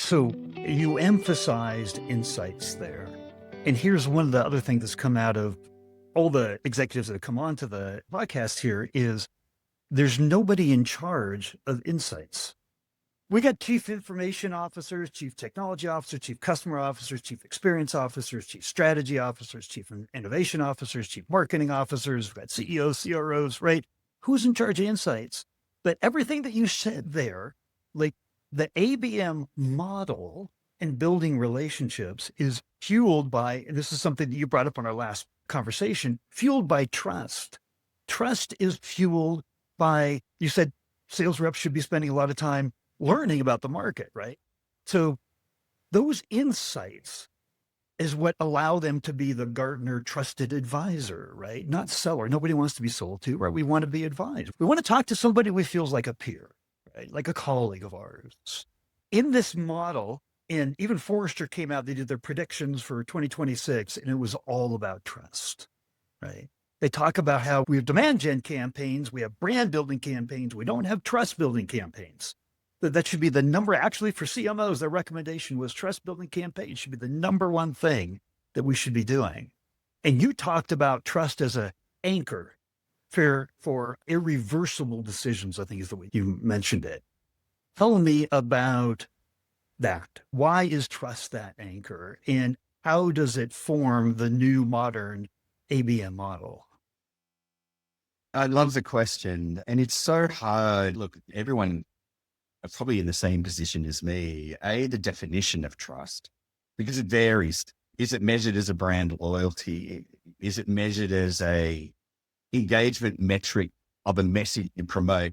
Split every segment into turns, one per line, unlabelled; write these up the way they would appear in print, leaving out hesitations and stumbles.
So you emphasized insights there. And here's one of the other things that's come out of all the executives that have come on to the podcast here is there's nobody in charge of insights. We got chief information officers, chief technology officers, chief customer officers, chief experience officers, chief strategy officers, chief innovation officers, chief marketing officers. We've got CEOs, CROs, right? Who's in charge of insights? But everything that you said there, like the ABM model and building relationships is fueled by, and this is something that you brought up on our last conversation, fueled by trust. Trust is fueled by, you said sales reps should be spending a lot of time learning about the market, right? So those insights is what allow them to be the Gartner trusted advisor, right? Not seller. Nobody wants to be sold to, right? We want to be advised. We want to talk to somebody who feels like a peer, right? Like a colleague of ours. In this model, and even Forrester came out, they did their predictions for 2026, and it was all about trust, right? They talk about how we have demand gen campaigns, we have brand building campaigns, we don't have trust building campaigns. That should be the number, actually for CMOs, their recommendation was trust building campaigns should be the number one thing that we should be doing. And you talked about trust as an anchor for irreversible decisions, I think is the way you mentioned it. Tell me about that. Why is trust that anchor? And how does it form the new modern ABM model?
I love the question. And it's so hard. Look, everyone are probably in the same position as me. The definition of trust, because it varies. Is it measured as a brand loyalty? Is it measured as a engagement metric of a message you promote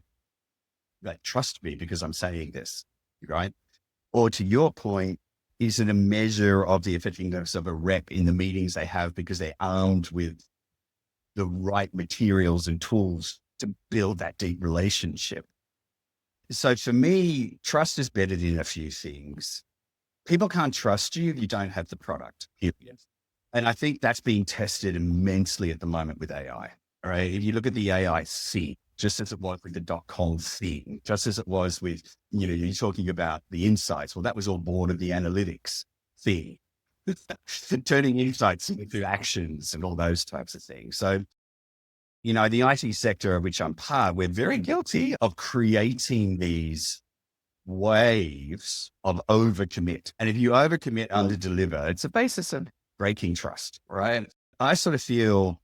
that trust me because I'm saying this, right? Or to your point, is it a measure of the effectiveness of a rep in the meetings they have because they're armed with the right materials and tools to build that deep relationship? So for me, trust is bedded in a few things. People can't trust you if you don't have the product. Yes. And I think that's being tested immensely at the moment with AI, right? If you look at the AI scene, just as it was with the .com thing, just as it was with, you're talking about the insights. Well, that was all born of the analytics thing, turning insights into actions and all those types of things. So, the IT sector, of which I'm part, we're very guilty of creating these waves of overcommit. And if you overcommit, underdeliver, it's a basis of breaking trust, right? I sort of feel,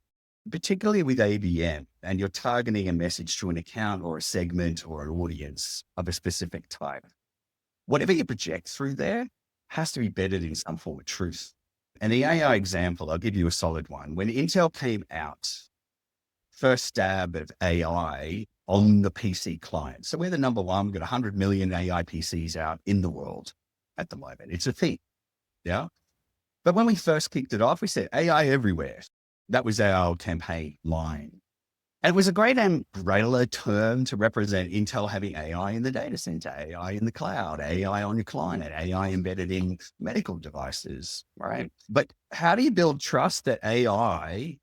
particularly with ABM, and you're targeting a message to an account or a segment or an audience of a specific type, whatever you project through there has to be bedded in some form of truth. And the AI example, I'll give you a solid one. When Intel came out, first stab of AI on the PC client. So we're the number one. We've got 100 million AI PCs out in the world at the moment. It's a thing. Yeah. But when we first kicked it off, we said AI everywhere. That was our campaign line. And it was a great umbrella term to represent Intel having AI in the data center, AI in the cloud, AI on your client, AI embedded in medical devices, right? But how do you build trust that AI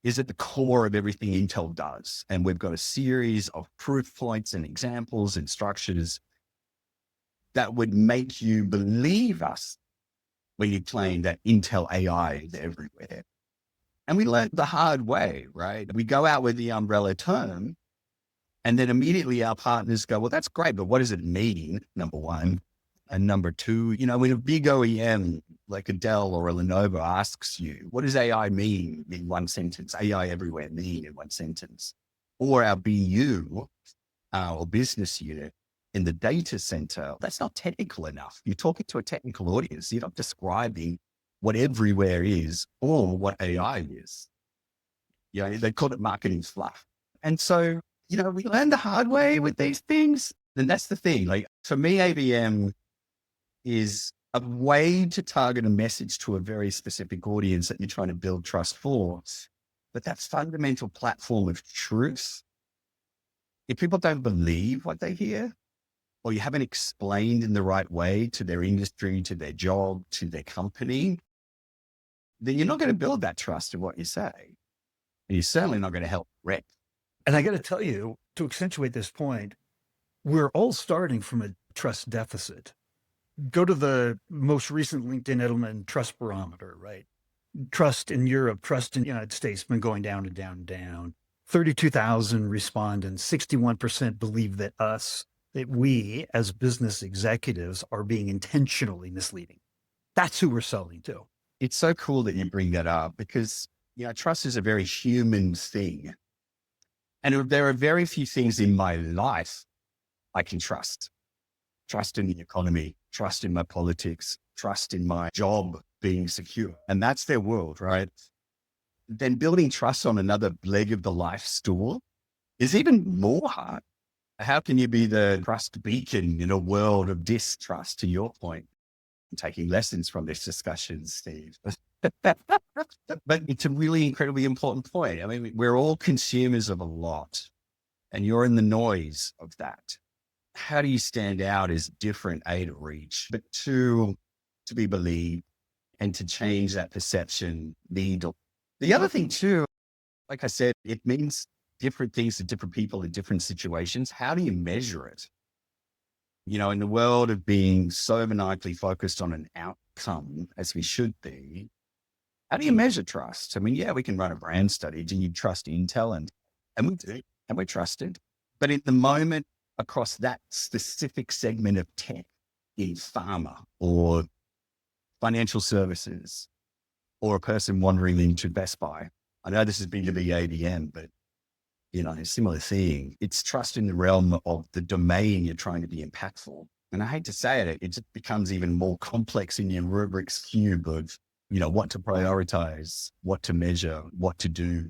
is at the core of everything Intel does? And we've got a series of proof points and examples and structures that would make you believe us when you claim that Intel AI is everywhere. And we learned the hard way, right? We go out with the umbrella term, and then immediately our partners go, well, that's great, but what does it mean? Number one. And number two, when a big OEM like a Dell or a Lenovo asks you, what does AI mean in one sentence? AI everywhere mean in one sentence? Or our BU, our business unit in the data center, that's not technical enough. You're talking to a technical audience. You're not describing what everywhere is or what AI is. They call it marketing fluff. And so, we learn the hard way with these things. And that's the thing. Like for me, ABM is a way to target a message to a very specific audience that you're trying to build trust for. But that fundamental platform of truth, if people don't believe what they hear, or you haven't explained in the right way to their industry, to their job, to their company, then you're not going to build that trust in what you say. And you're certainly not going to help rep.
And I got to tell you, to accentuate this point, we're all starting from a trust deficit. Go to the most recent LinkedIn Edelman Trust Barometer, right? Trust in Europe, trust in the United States been going down and down and down. 32,000 respondents, 61% believe that we as business executives are being intentionally misleading. That's who we're selling to.
It's so cool that you bring that up because, trust is a very human thing. And there are very few things in my life I can trust. Trust in the economy, trust in my politics, trust in my job being secure. And that's their world, right? Then building trust on another leg of the life stool is even more hard. How can you be the trust beacon in a world of distrust, to your point? I'm taking lessons from this discussion, Steve. But it's a really incredibly important point. I mean, we're all consumers of a lot, and you're in the noise of that. How do you stand out as different, A, to reach, but two, to be believed and to change that perception needle? The other thing too, like I said, it means different things to different people in different situations. How do you measure it? In the world of being so maniacally focused on an outcome as we should be, how do you measure trust? I mean, yeah, we can run a brand study. Do you trust Intel? And we do, and we're trusted. But in the moment across that specific segment of tech in pharma or financial services or a person wandering into Best Buy, I know this is B2B ABM, but a similar thing. It's trust in the realm of the domain you're trying to be impactful. And I hate to say it, it just becomes even more complex in your rubrics cube of, what to prioritize, what to measure, what to do.